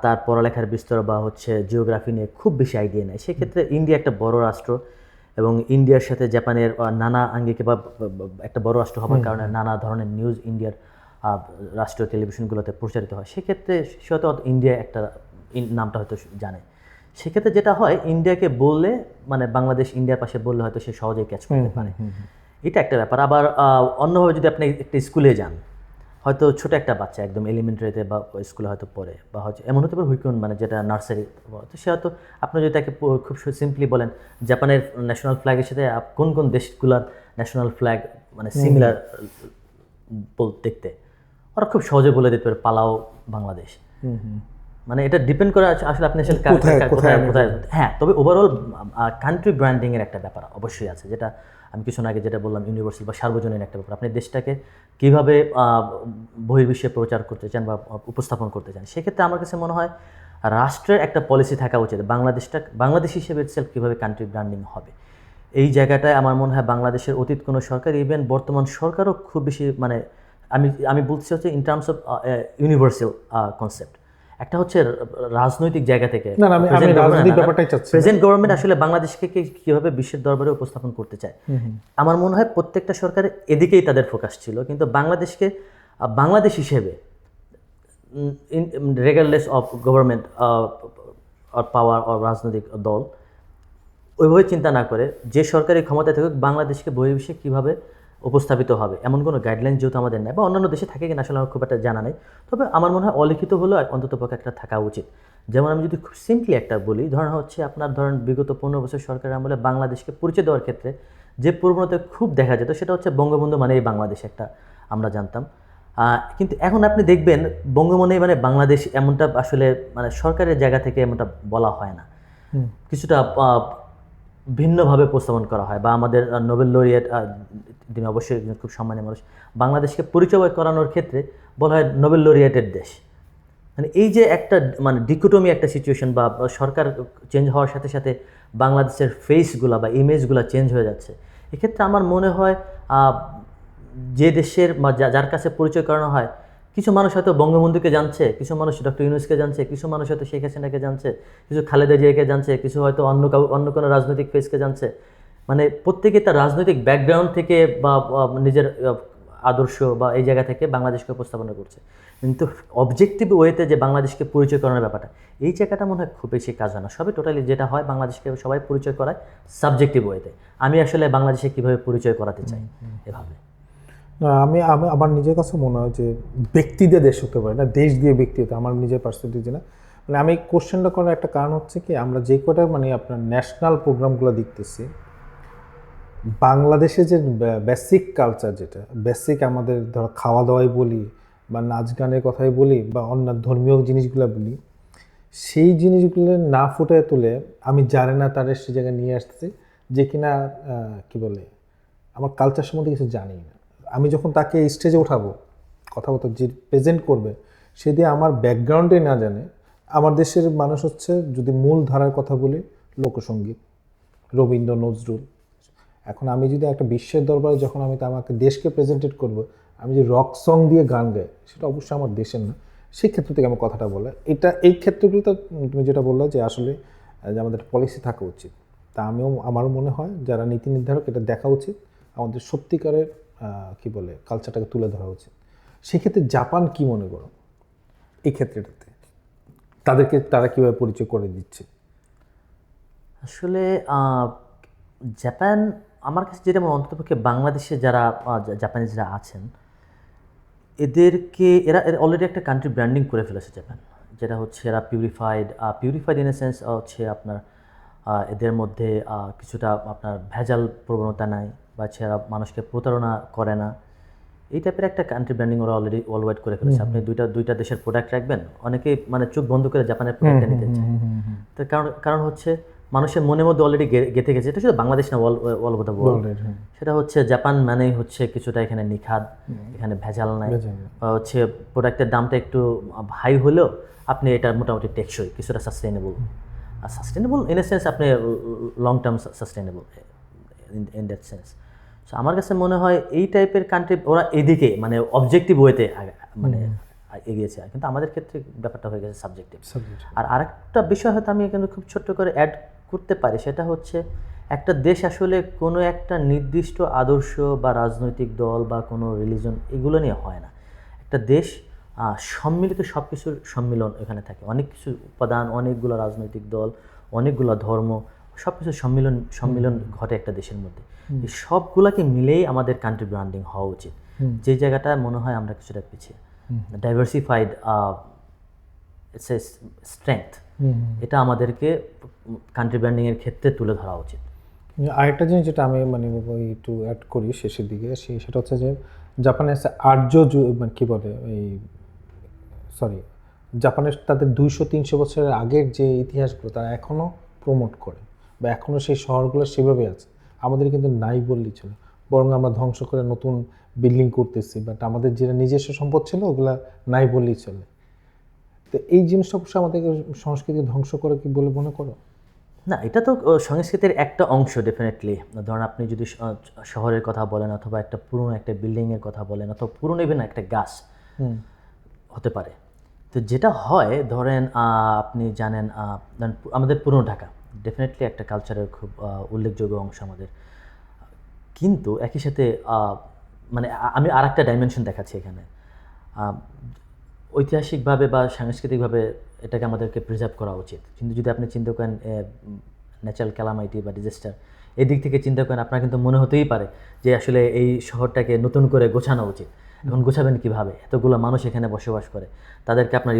তার পড়ালেখার বিস্তর বা হচ্ছে জিওগ্রাফি নিয়ে খুব বেশি আইডিয়া নেই। সেক্ষেত্রে ইন্ডিয়া একটা বড় রাষ্ট্র এবং ইন্ডিয়ার সাথে জাপানের নানা আঙ্গিকে বা একটা বড় রাষ্ট্র হওয়ার কারণে নানা ধরনের নিউজ ইন্ডিয়ার রাষ্ট্রীয় টেলিভিশনগুলোতে প্রচারিত হয়। সেক্ষেত্রে সে হয়তো ইন্ডিয়া একটা নামটা হয়তো জানে। সেক্ষেত্রে যেটা হয়, ইন্ডিয়াকে বললে মানে বাংলাদেশ ইন্ডিয়ার পাশে বললে হয়তো সে সহজেই ক্যাচ করতে পারে। এটা একটা ব্যাপার। আবার অন্যভাবে যদি আপনি একটা স্কুলে যান, হয়তো ছোট একটা বাচ্চা একদম এলিমেন্টারিতে বা স্কুলে হয়তো পড়ে, বা হয়তো এমন হতে পারে হুইকুন মানে যেটা নার্সারি, তো সে হয়তো আপনি যদি তাকে খুব সিম্পলি বলেন জাপানের ন্যাশনাল ফ্ল্যাগের সাথে কোন কোন দেশগুলোর ন্যাশনাল ফ্ল্যাগ মানে সিমিলার দেখতে, ওরা খুব সহজে বলে দিতে পারে পালাও বাংলাদেশ। মানে এটা ডিপেন্ড করে আসলে আপনি আসলে কোথায়। হ্যাঁ, তবে ওভারঅল কান্ট্রি ব্র্যান্ডিংয়ের একটা ব্যাপার অবশ্যই আছে, যেটা আমি কিছুক্ষণ আগে যেটা বললাম ইউনিভার্সাল বা সার্বজনীন একটা ব্যাপার। আপনি দেশটাকে কীভাবে বহির্বিশ্বে প্রচার করতে চান বা উপস্থাপন করতে চান, সেক্ষেত্রে আমার কাছে মনে হয় রাষ্ট্রের একটা পলিসি থাকা উচিত বাংলাদেশ হিসেবে ইটসেলফ কীভাবে কান্ট্রি ব্র্যান্ডিং হবে। এই জায়গাটায় আমার মনে হয় বাংলাদেশের অতীত কোনো সরকার, ইভেন বর্তমান সরকারও খুব বেশি মানে আমি বলছি হচ্ছে in terms of universal concept. একটা হচ্ছে রাজনৈতিক জায়গা থেকে প্রেজেন্ট গভর্নমেন্ট আসলে বাংলাদেশকে কীভাবে বিশ্বের দরবারে উপস্থাপন করতে চায়। আমার মনে হয় প্রত্যেকটা সরকারের এদিকেই তাদের ফোকাস ছিল, কিন্তু বাংলাদেশকে বাংলাদেশ হিসেবে regardless of government or power or রাজনৈতিক দল ওইভাবে চিন্তা না করে যে সরকারি ক্ষমতায় থাকুক বাংলাদেশকে বহির্বিশ্বে কীভাবে উপস্থাপিত হবে এমন কোনো গাইডলাইন যেহেতু আমাদের নেই, বা অন্যান্য দেশে থাকে কিনা আসলে আমার খুব একটা জানা নেই, তবে আমার মনে হয় অলিখিত হলেও অন্ততপক্ষে একটা থাকা উচিত। যেমন আমি যদি খুব সিম্পলি একটা বলি, ধরেন হচ্ছে আপনার বিগত 15 বছর সরকারের আমলে বাংলাদেশকে পরিচয় দেওয়ার ক্ষেত্রে যে প্রবণতা খুব দেখা যেত সেটা হচ্ছে বঙ্গবন্ধু মানেই বাংলাদেশ একটা আমরা জানতাম। কিন্তু এখন আপনি দেখবেন বঙ্গবন্ধু মানে বাংলাদেশ এমনটা আসলে মানে সরকারের জায়গা থেকে এমনটা বলা হয় না। কিছুটা ভিন্নভাবে উপস্থাপন করা হয়, বা আমাদের নোবেল লরিয়েট, তিনি অবশ্যই একজন খুব সম্মানীয় মানুষ, বাংলাদেশকে পরিচয় করানোর ক্ষেত্রে বলা হয় নোবেল লরিয়েটের দেশ। মানে এই যে একটা মানে ডিকোটমি একটা সিচুয়েশন, বা সরকার চেঞ্জ হওয়ার সাথে সাথে বাংলাদেশের ফেসগুলা বা ইমেজগুলো চেঞ্জ হয়ে যাচ্ছে, এক্ষেত্রে আমার মনে হয় যে দেশের বা যার কাছে পরিচয় করানো হয়, কিছু মানুষ হয়তো বঙ্গবন্ধুকে জানছে, কিছু মানুষ ডক্টর ইউনূসকে জানছে, কিছু মানুষ হয়তো শেখ হাসিনাকে জানছে, কিছু খালেদা জিয়াকে জানছে, কিছু হয়তো অন্য কোনো রাজনৈতিক ফেসকে জানছে। মানে প্রত্যেকে তার রাজনৈতিক ব্যাকগ্রাউন্ড থেকে বা নিজের আদর্শ বা এই জায়গা থেকে বাংলাদেশকে উপস্থাপনা করছে। কিন্তু অবজেক্টিভ ওয়েতে যে বাংলাদেশকে পরিচয় করানোর ব্যাপারটা, এই জায়গাটা মনে হয় খুব বেশি কাজ হয় না। সবই টোটালি যেটা হয়, বাংলাদেশকে সবাই পরিচয় করায় সাবজেক্টিভ ওয়েতে। আমি আসলে বাংলাদেশে কীভাবে পরিচয় করাতে চাই এভাবে। না, আমি আমি আমার নিজের কাছে মনে হয় যে ব্যক্তি দিয়ে দেশ হতে পারে না, দেশ দিয়ে ব্যক্তি হতে, আমার নিজের পার্সপেক্টিভ না। মানে আমি কোশ্চেনটা করার একটা কারণ হচ্ছে কি, আমরা যে কটা মানে আপনার ন্যাশনাল প্রোগ্রামগুলো দেখতেছি, বাংলাদেশে যে বেসিক কালচার, যেটা বেসিক আমাদের ধরো খাওয়া দাওয়াই বলি বা নাচ গানের কথাই বলি বা অন্য ধর্মীয় জিনিসগুলো বলি, সেই জিনিসগুলো না ফুটে তুলে আমি জানি না তারা সে জায়গায় নিয়ে আসতেছি যে কিনা কি বলে আমার কালচার সম্বন্ধে কিছু জানি না। আমি যখন তাকে স্টেজে উঠাবো, কথা বলতে যে প্রেজেন্ট করবে, সে দিয়ে আমার ব্যাকগ্রাউন্ডে না জানে। আমার দেশের মানুষ হচ্ছে, যদি মূল ধারার কথা বলি, লোকসঙ্গীত, রবীন্দ্র নজরুল। এখন আমি যদি একটা বিশ্বের দরবারে যখন আমি আমাকে দেশকে প্রেজেন্টেড করব, আমি যে রক সং দিয়ে গান গাই, সেটা অবশ্যই আমার দেশের না। সেই ক্ষেত্র থেকে আমার কথাটা বলা, এই ক্ষেত্রগুলোতে তুমি যেটা বললে যে আসলে যে আমাদের পলিসি থাকা উচিত, তা আমারও মনে হয় যারা নীতি নির্ধারক, এটা দেখা উচিত, আমাদের সত্যিকারের কি বলে কালচারটাকে তুলে ধরা উচিত। সেক্ষেত্রে জাপান কি মনে করো এই ক্ষেত্রটাতে, তারা কীভাবে পরিচয় করে দিচ্ছে? আসলে জাপান, আমার কাছে যেটা মনে, অন্ততপক্ষে বাংলাদেশে যারা জাপানিজরা আছেন, এরা অলরেডি একটা কান্ট্রি ব্র্যান্ডিং করে ফেলেছে জাপান, যেটা হচ্ছে এরা পিউরিফাইড ইন এ সেন্স হচ্ছে আপনার এদের মধ্যে কিছুটা আপনার ভেজাল প্রবণতা নাই, বা এরা মানুষকে প্রতারণা করে না। এই টাইপের একটা কান্ট্রি ব্র্যান্ডিং ওরা অলরেডি ওয়ার্ল্ড ওয়াইড করে ফেলেছে। আপনি দুইটা দেশের প্রোডাক্ট রাখবেন, অনেকেই মানে চোখ বন্ধ করে জাপানের প্রোডাক্টটা নিতে চায়। তো কারণ হচ্ছে মানুষের মনের মধ্যে অলরেডি গেঁথে গেছে, এটা শুধু বাংলাদেশ না, অল ওভার দ্য ওয়ার্ল্ড। সেটা হচ্ছে জাপান মানেই হচ্ছে কিছুটা এখানে নিখাদ, এখানে ভেজাল নাই, হচ্ছে প্রোডাক্টের দামটা একটু হাই হলেও আপনি এটা মোটামুটি টেকসই, কিছুটা সাস্টেইনেবল ইন এ সেন্স, আপনি long term sustainable in that sense. So আমার কাছে মনে হয় এই টাইপের কান্ট্রি ওরা এদিকে মানে অবজেক্টিভ ওয়েতে মানে এগিয়েছে, কিন্তু আমাদের ক্ষেত্রে ব্যাপারটা হয়ে গেছে সাবজেক্টিভ। আর আরেকটা বিষয় হয়তো আমি এখানে খুব ছোট্ট করে অ্যাড করতে পারি, সেটা হচ্ছে একটা দেশ আসলে কোনো একটা নির্দিষ্ট আদর্শ বা রাজনৈতিক দল বা কোনো রিলিজন এগুলো নিয়ে হয় না। একটা দেশ সম্মিলিত সব কিছুর সম্মিলন এখানে থাকে, অনেক কিছু উপাদান, অনেকগুলো রাজনৈতিক দল, অনেকগুলো ধর্ম, সব কিছুর সম্মিলন ঘটে একটা দেশের মধ্যে। এই সবগুলোকে মিলেই আমাদের কান্ট্রি ব্র্যান্ডিং হওয়া উচিত, যে জায়গাটা মনে হয় আমরা কিছুটা পিছিয়ে। ডাইভার্সিফাইড ইটস এ স্ট্রেংথ, এটা আমাদেরকে কান্ট্রি ব্র্যান্ডিংয়ের ক্ষেত্রে তুলে ধরা উচিত। আরেকটা জিনিস যেটা আমি মানে একটু অ্যাড করি শেষের দিকে, সেটা হচ্ছে যে জাপানের মানে কী বলে জাপানের তাদের 200-300 বছরের আগের যে ইতিহাসগুলো তারা এখনও প্রমোট করে, বা এখনও সেই শহরগুলো সেভাবে আছে। আমাদের কিন্তু নাই বললেই ছিল, বরং আমরা ধ্বংস করে নতুন বিল্ডিং করতেছি, বাট আমাদের যেটা নিজস্ব সম্পদ ছিল ওগুলা নাই বললেই চলে। তো এই জিনিসটা অবশ্যই আমাদের সংস্কৃতি ধ্বংস করে কি বলে মনে করো? না, এটা তো সংস্কৃতির একটা অংশ ডেফিনেটলি। ধরুন আপনি যদি শহরের কথা বলেন, অথবা একটা পুরনো একটা বিল্ডিংয়ের কথা বলেন, অথবা পুরনো ইভেন একটা গাছ হতে পারে। তো যেটা হয়, ধরেন আপনি জানেন আমাদের পুরনো ঢাকা ডেফিনেটলি একটা কালচারের খুব উল্লেখযোগ্য অংশ আমাদের, কিন্তু একই সাথে মানে আমি আর একটা ডাইমেনশন দেখাচ্ছি এখানে। ঐতিহাসিকভাবে বা সাংস্কৃতিকভাবে এটাকে আমাদেরকে প্রিজার্ভ করা উচিত, কিন্তু যদি আপনি চিন্তা করেন ন্যাচারাল ক্যালামাইটি বা ডিজাস্টার, এই দিক থেকে চিন্তা করেন, আপনার কিন্তু মনে হতেই পারে যে আসলে এই শহরটাকে নতুন করে গোছানো উচিত। এখন গোছাবেন কীভাবে? এতগুলো মানুষ এখানে বসবাস করে, তাদেরকে আপনার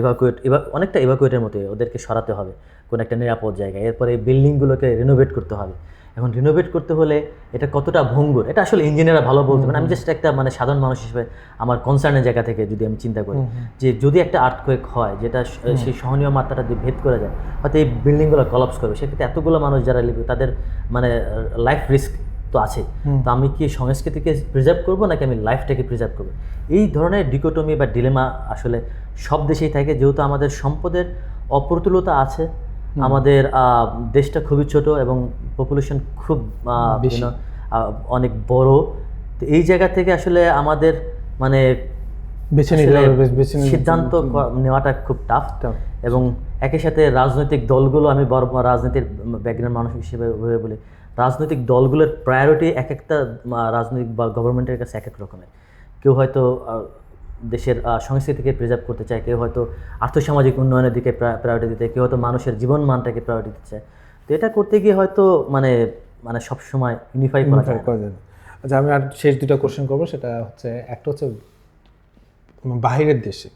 অনেকটা ইভাকুয়েটের মতো ওদেরকে সরাতে হবে কোনো একটা নিরাপদ জায়গায়, এরপরে এই বিল্ডিংগুলোকে রিনোভেট করতে হবে। এখন রিনোভেট করতে হলে এটা কতটা ভঙ্গুর, এটা আসলে ইঞ্জিনিয়াররা ভালো বলতে পারেন। আমি জাস্ট একটা মানে সাধারণ মানুষ হিসেবে আমার কনসার্নের জায়গা থেকে যদি আমি চিন্তা করি যে যদি একটা আর্থকোয়েক হয় যেটা সেই সহনীয় মাত্রাটা যদি ভেদ করে যায়, হয়তো এই বিল্ডিংগুলো কলাপস করবে, সেক্ষেত্রে এতগুলো মানুষ যারা লিখবে তাদের মানে লাইফ রিস্ক তো আছে। তো আমি কি সংস্কৃতিকে প্রিজার্ভ করবো নাকি আমি লাইফটাকে প্রিজার্ভ করবো? এই ধরনের ডিকোটমি বা ডিলেমা আসলে সব দেশেই থাকে, যেহেতু আমাদের সম্পদের অপ্রতুলতা আছে, আমাদের দেশটা খুবই ছোট এবং পপুলেশন খুব অনেক বড়। তো এই জায়গা থেকে আসলে আমাদের মানে সিদ্ধান্ত নেওয়াটা খুব টাফ। এবং একই সাথে রাজনৈতিক দলগুলো, আমি বড় রাজনীতির ব্যাকগ্রাউন্ড মানুষ হিসেবে বলি, রাজনৈতিক দলগুলোর প্রায়োরিটি এক একটা রাজনৈতিক বা গভর্নমেন্টের কাছে এক এক রকমের। কেউ হয়তো দেশের সংস্কৃতিকে প্রিজার্ভ করতে চায়, কেউ হয়তো আর্থসামাজিক উন্নয়নের দিকে প্রায়োরিটি দিতে, কেউ হয়তো মানুষের জীবন মানটাকে প্রায়োরিটি দিতে চায়। তো এটা করতে গিয়ে হয়তো মানে মানে সবসময় ইউনিফাই করা যায় না। আচ্ছা, আমি আর শেষ দুটো কোশ্চেন করবো। সেটা হচ্ছে, একটা হচ্ছে বাহিরের দেশে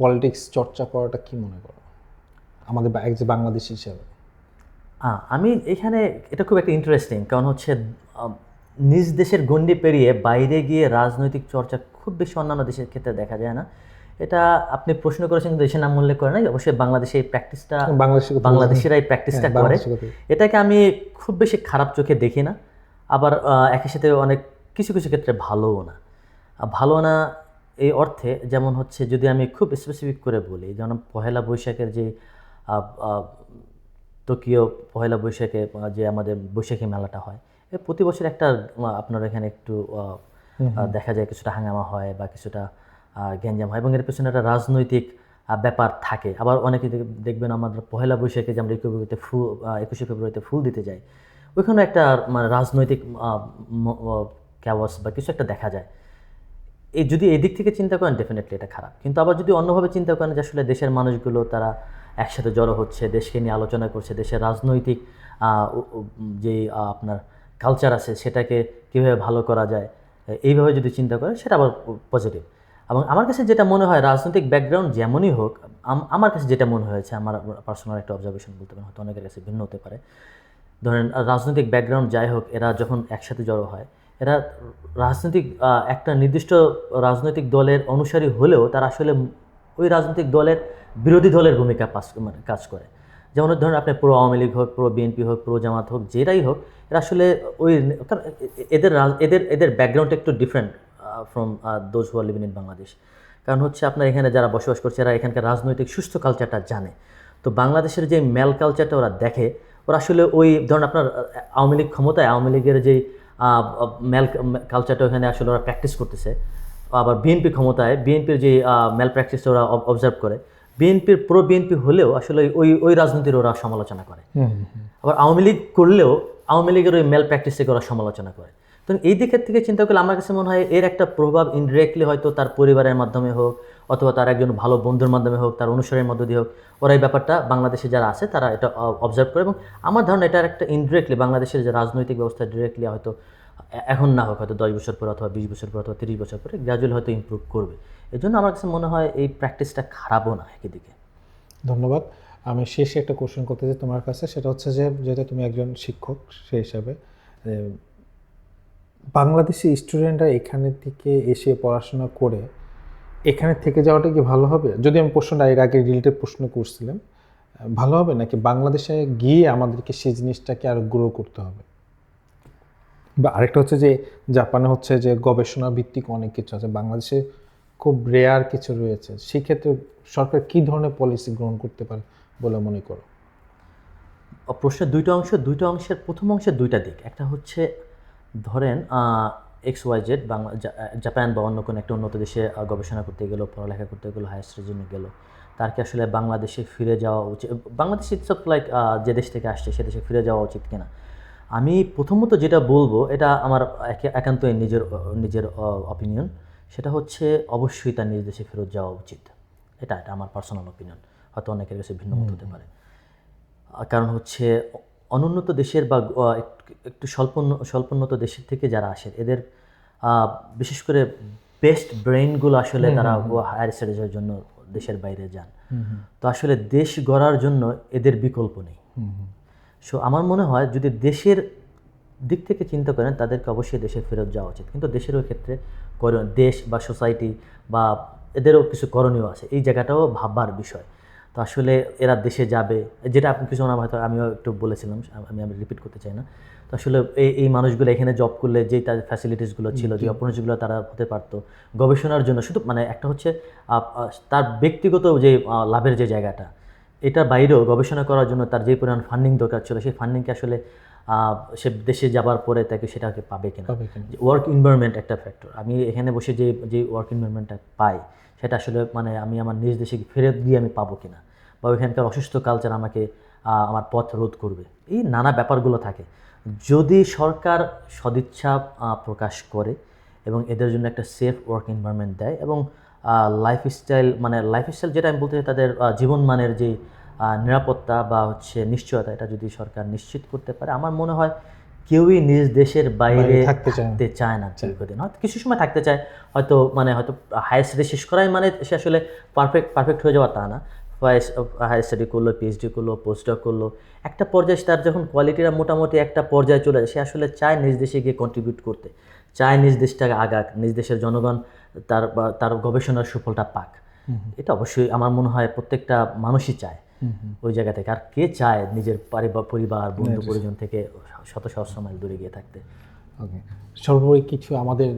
পলিটিক্স চর্চা করাটা কি মনে করো আমাদের যে বাংলাদেশি হিসাবে? আমি এখানে এটা খুব একটা ইন্টারেস্টিং, কারণ হচ্ছে নিজ দেশের গণ্ডি পেরিয়ে বাইরে গিয়ে রাজনৈতিক চর্চা খুব বেশি অন্যান্য দেশের ক্ষেত্রে দেখা যায় না। এটা আপনি প্রশ্ন করেছেন, দেশের নাম উল্লেখ করে নাই, অবশ্যই বাংলাদেশে এই প্র্যাকটিসটা বাংলাদেশিরা এই প্র্যাকটিসটা করে। এটাকে আমি খুব বেশি খারাপ চোখে দেখি না, আবার একই সাথে অনেক কিছু কিছু ক্ষেত্রে ভালোও না। ভালো না এই অর্থে, যেমন হচ্ছে যদি আমি খুব স্পেসিফিক করে বলি, যেমন পহেলা বৈশাখের যে টোকিও পহেলা বৈশাখে যে আমাদের বৈশাখী মেলাটা হয়, প্রতি বছর একটা আপনার এখানে একটু দেখা যায় কিছুটা হাঙ্গামা হয় বা কিছুটা গ্যাঞ্জাম হয়, এবং এর পেছনে একটা রাজনৈতিক ব্যাপার থাকে। আবার অনেকে দেখবেন আমাদের পহেলা বৈশাখে যে আমরা 21শে ফেব্রুয়ারিতে ফুল দিতে যাই, ওইখানে একটা মানে রাজনৈতিক ক্যাওয়াস বা কিছু একটা দেখা যায়। যদি এই দিক থেকে চিন্তা করেন, ডেফিনেটলি এটা খারাপ। কিন্তু আবার যদি অন্যভাবে চিন্তা করেন যে আসলে দেশের মানুষগুলো তারা একসাথে জড়ো হচ্ছে, দেশকে নিয়ে আলোচনা করছে, দেশের রাজনৈতিক যে আপনার কালচার আছে সেটাকে কীভাবে ভালো করা যায়, এইভাবে যদি চিন্তা করে, সেটা আবার পজিটিভ। এবং আমার কাছে যেটা মনে হয়, রাজনৈতিক ব্যাকগ্রাউন্ড যেমনই হোক, আমার কাছে যেটা মনে হয়েছে, আমার পার্সোনাল একটা অবজারভেশন বলতে পারেন, হয়তো অনেকের কাছে ভিন্ন হতে পারে। ধরেন রাজনৈতিক ব্যাকগ্রাউন্ড যাই হোক, এরা যখন একসাথে জড়ো হয়, এরা রাজনৈতিক একটা নির্দিষ্ট রাজনৈতিক দলের অনুসারী হলেও তারা আসলে ওই রাজনৈতিক দলের বিরোধী দলের ভূমিকা মানে কাজ করে। যেমন ধরুন আপনি প্রো আওয়ামী লীগ হোক, প্রো বিএনপি হোক, প্রো জামাত হোক, যেটাই হোক, এরা আসলে ওই এদের এদের ব্যাকগ্রাউন্ড একটু different from those who are living in Bangladesh. কারণ হচ্ছে আপনার এখানে যারা বসবাস করছে, এরা এখানকার রাজনৈতিক সুস্থ কালচারটা জানে। তো বাংলাদেশের যে মেল কালচারটা ওরা দেখে, ওরা আসলে ওই ধরুন আপনার আওয়ামী লীগ ক্ষমতায়, আওয়ামী লীগের যেই মেল কালচারটা ওখানে আসলে ওরা প্র্যাকটিস করতেছে। আবার বিএনপি ক্ষমতায়, বিএনপির যে মেল প্র্যাকটিসটা ওরা অবজার্ভ করে, বিএনপির প্রো বিএনপি হলেও আসলে ওই রাজনীতির ওরা সমালোচনা করে। আবার আওয়ামী লীগ করলেও আওয়ামী লীগের ওই মেল প্র্যাকটিস থেকে ওরা সমালোচনা করে। তো এই দিকের থেকে চিন্তা করলে আমার কাছে মনে হয় এর একটা প্রভাব ইনডিরেক্টলি হয়তো তার পরিবারের মাধ্যমে হোক, অথবা তার একজন ভালো বন্ধুর মাধ্যমে হোক, তার অনুসারীর মধ্য দিয়ে হোক, ওরা এই ব্যাপারটা বাংলাদেশে যারা আছে তারা এটা অবজার্ভ করে। এবং আমার ধারণা এটার একটা ইনডিরেক্টলি বাংলাদেশের যে রাজনৈতিক ব্যবস্থা ডিরেক্টলি হয়তো এখন না হোক, হয়তো 10 বছর পর অথবা 20 বছর পর অথবা 30 বছর পরে গ্র্যাজুয়ালি হয়তো ইমপ্রুভ করবে। এই জন্য আমার কাছে মনে হয় এই প্র্যাকটিসটা খারাপও না একই দিকে। ধন্যবাদ। আমি শেষে একটা কোশ্চেন করতে চাই তোমার কাছে। সেটা হচ্ছে যে, যেহেতু তুমি একজন শিক্ষক, সেই হিসাবে বাংলাদেশি স্টুডেন্টরা এখানে থেকে এসে পড়াশোনা করে এখানে থেকে যাওয়াটা কি ভালো হবে? যদি আমি প্রশ্নটা এর আগে রিলেটেড প্রশ্ন করছিলাম, ভালো হবে নাকি বাংলাদেশে গিয়ে আমাদেরকে সেই জিনিসটাকে আরও গ্রো করতে হবে? বা আরেকটা হচ্ছে যে, জাপানে হচ্ছে যে গবেষণা ভিত্তিক অনেক কিছু আছে, বাংলাদেশে খুব রেয়ার কিছু রয়েছে, সেক্ষেত্রে সরকার কী ধরনের পলিসি গ্রহণ করতে পারে বলে মনে করো? প্রশ্নের দুইটা অংশের প্রথম অংশের দুইটা দিক। একটা হচ্ছে ধরেন XYZ জাপান বা অন্য কোনো একটা উন্নত দেশে গবেষণা করতে গেলো, পড়ালেখা করতে গেলো, হায়ার স্টাডির জন্য গেলো, তার কি আসলে বাংলাদেশে ফিরে যাওয়া উচিত? বাংলাদেশ ইটস লাইক যে দেশ থেকে আসছে সে দেশে ফিরে যাওয়া উচিত কিনা? আমি প্রথমত যেটা বলবো, এটা আমার একান্তই নিজের অপিনিয়ন, সেটা হচ্ছে অবশ্যই তার নিজ দেশে ফেরত যাওয়া উচিত। এটা আমার পার্সোনাল অপিনিয়ন, হয়তো অনেকের কাছে ভিন্ন মত হতে পারে। কারণ হচ্ছে অনুন্নত দেশের বা একটু স্বল্পোন্নত দেশের থেকে যারা আসে, এদের বিশেষ করে বেস্ট ব্রেইনগুলো আসলে তারা হায়ার স্টাডিজের জন্য দেশের বাইরে যান। তো আসলে দেশ গড়ার জন্য এদের বিকল্প নেই। সো আমার মনে হয় যদি দেশের দিক থেকে চিন্তা করেন তাদেরকে অবশ্যই দেশে ফেরত যাওয়া উচিত, কিন্তু দেশেরও ক্ষেত্রে দেশ বা সোসাইটি বা এদেরও কিছু করণীয় আছে, এই জায়গাটাও ভাববার বিষয়। তো আসলে এরা দেশে যাবে, যেটা আপনি কিছু না হয়তো আমিও একটু বলেছিলাম, আমি রিপিট করতে চাই না। তো আসলে এই মানুষগুলো এখানে জব করলে যেই তার ফ্যাসিলিটিসগুলো ছিল, যে অপরচুনিটিগুলো তারা হতে পারতো গবেষণার জন্য, শুধু মানে একটা হচ্ছে তার ব্যক্তিগত যে লাভের যে জায়গাটা, এটার বাইরেও গবেষণা করার জন্য তার যে পরিমাণ ফান্ডিং দরকার ছিল, সেই ফান্ডিংকে আসলে সে দেশে যাবার পরে তাকে সেটাকে পাবে কিনা। ওয়ার্ক এনভায়রনমেন্ট একটা ফ্যাক্টর। আমি এখানে বসে যে যে ওয়ার্ক এনভায়রনমেন্টটা পাই, সেটা আসলে মানে আমি আমার নিজ দেশে ফেরত দিয়ে আমি পাবো কিনা, বা ওইখানকার অসুস্থ কালচার আমাকে আমার পথ রোধ করবে, এই নানা ব্যাপারগুলো থাকে। যদি সরকার সদিচ্ছা প্রকাশ করে এবং এদের জন্য একটা সেফ ওয়ার্ক এনভায়রনমেন্ট দেয়, এবং লাইফস্টাইল যেটা আমি বলতে চাই, তাদের জীবনমানের যে নিরাপত্তা বা হচ্ছে নিশ্চয়তা, এটা যদি সরকার নিশ্চিত করতে পারে, আমার মনে হয় কেউই নিজ দেশের বাইরে থাকতে চায় না দীর্ঘদিন। হয়তো কিছু সময় থাকতে চায়, হয়তো হায়ার স্টাডি শেষ করাই মানে সে আসলে পারফেক্ট হয়ে যাওয়া তা না। হায়ার স্টাডি করলো, পিএইচডি করলো, পোস্টডক করলো, একটা পর্যায়ে তার যখন কোয়ালিটিটা মোটামুটি একটা পর্যায়ে চলে যায়, সে আসলে চায় নিজ দেশে গিয়ে কন্ট্রিবিউট করতে, চায় নিজ দেশটাকে আগাক, নিজ দেশের জনগণ তার গবেষণার সুফলটা পাক। এটা অবশ্যই আমার মনে হয় প্রত্যেকটা মানুষই চায় ওই জায়গা থেকে। আর কে চায় নিজের পরিবার বন্ধু পরিজন থেকে শত সহস্র মাইল দূরে গিয়ে থাকতে। ওকে, সর্বোপরি কিছু আমাদের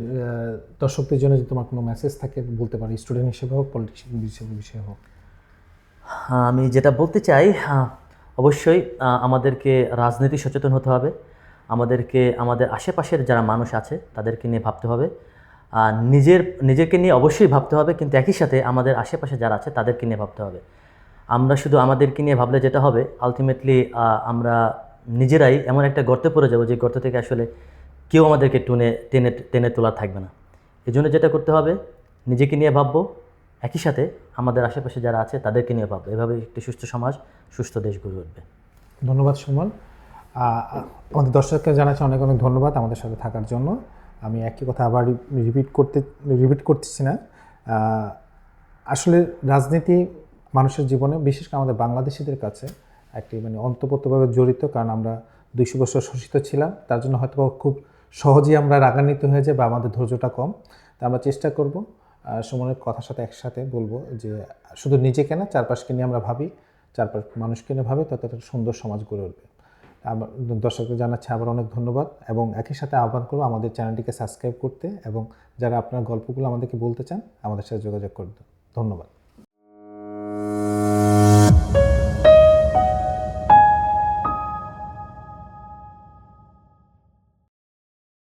দর্শকদের জন্য যদি তোমার কোনো মেসেজ থাকে বলতে পারি, স্টুডেন্ট হিসেবে হোক, পলিটিশিয়ান বিষয়ে হোক। আমি যেটা বলতে চাই, অবশ্যই আমাদেরকে রাজনীতি সচেতন হতে হবে, আমাদেরকে আমাদের আশেপাশের যারা মানুষ আছে তাদেরকে নিয়ে ভাবতে হবে, নিজেকে নিয়ে অবশ্যই ভাবতে হবে, কিন্তু একই সাথে আমাদের আশেপাশে যারা আছে তাদেরকে নিয়ে ভাবতে হবে। আমরা শুধু আমাদেরকে নিয়ে ভাবলে যেটা হবে, আলটিমেটলি আমরা নিজেরাই এমন একটা গর্তে পড়ে যাব, যে গর্ত থেকে আসলে কেউ আমাদেরকে টেনে টেনে তোলা থাকবে না। এই জন্য যেটা করতে হবে, নিজেকে নিয়ে ভাববো, একই সাথে আমাদের আশেপাশে যারা আছে তাদেরকে নিয়ে ভাববো। এভাবে একটি সুস্থ সমাজ, সুস্থ দেশ গড়ে উঠবে। ধন্যবাদ সুমন। আমাদের দর্শককে জানাচ্ছি অনেক অনেক ধন্যবাদ আমাদের সাথে থাকার জন্য। আমি একই কথা আবার রিপিট করতেছি না। আসলে রাজনীতি মানুষের জীবনে, বিশেষ করে আমাদের বাংলাদেশিদের কাছে একটি মানে অন্তঃপ্রত্যভাবে জড়িত, কারণ আমরা 200 বছর শোষিত ছিলাম, তার জন্য হয়তো খুব সহজেই আমরা রাগান্বিত হয়ে যাই বা আমাদের ধৈর্যটা কম। তা আমরা চেষ্টা করব সুমনের কথার সাথে একসাথে বলবো যে শুধু নিজেকে না, চারপাশকে নিয়ে আমরা ভাবি, চারপাশ মানুষকে নিয়ে ভাবি, তত একটা সুন্দর সমাজ গড়ে উঠবে। আমার দর্শকদের জানাচ্ছি আবার অনেক ধন্যবাদ, এবং একই সাথে আহ্বান করবো আমাদের চ্যানেলটিকে সাবস্ক্রাইব করতে, এবং যারা আপনার গল্পগুলো আমাদেরকে বলতে চান আমাদের সাথে যোগাযোগ করতে। ধন্যবাদ।